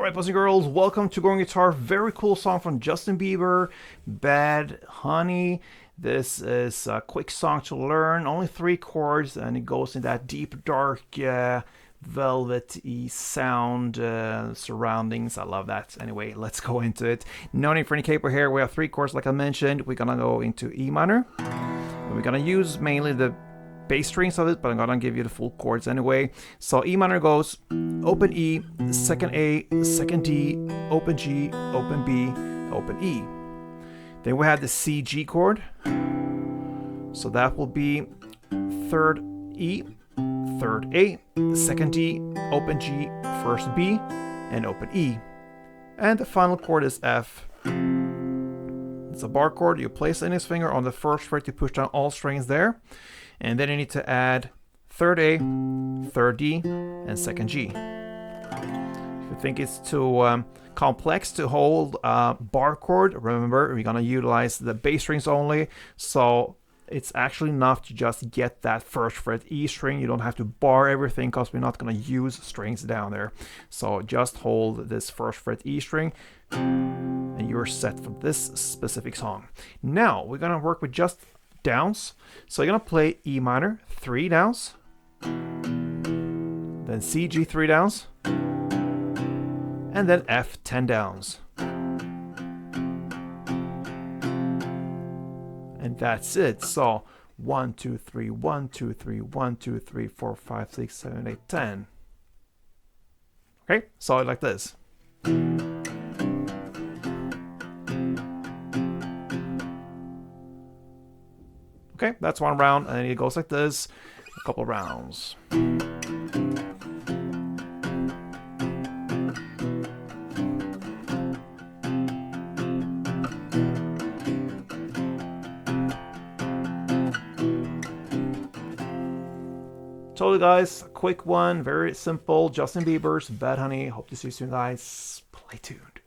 Alright, boys and girls, welcome to Going Guitar. Very cool song from Justin Bieber, Bad Honey. This is a quick song to learn, only 3 chords, and it goes in that deep, dark, velvety sound surroundings. I love that. Anyway, let's go into it. No need for any capo here. We have 3 chords, like I mentioned. We're gonna go into E minor. And we're gonna use mainly the bass strings of it, but I'm gonna give you the full chords anyway. So E minor goes open E, second A, second D, open G, open B, open E. Then we have the C G chord. So that will be third E, third A, second D, open G, first B, and open E. And the final chord is F. It's a bar chord. You place the index finger on the first fret to push down all strings there. And then you need to add third A, third D, and second G. If you think it's too complex to hold a bar chord, remember we're gonna utilize the bass strings only. So it's actually enough to just get that first fret E string. You don't have to bar everything because we're not gonna use strings down there. So just hold this first fret E string and you're set for this specific song. Now we're gonna work with just downs. So you're gonna play E minor 3 downs, then C G 3 downs, and then F 10 downs. And that's it. So 1 2 3 1 2 3 1 2 3 4 5 6 7 8 10. Okay, so like this. Okay, that's 1 round, and it goes like this, a couple rounds. Totally, guys, a quick one, very simple. Justin Bieber's Bad Honey. Hope to see you soon, guys. Play tuned.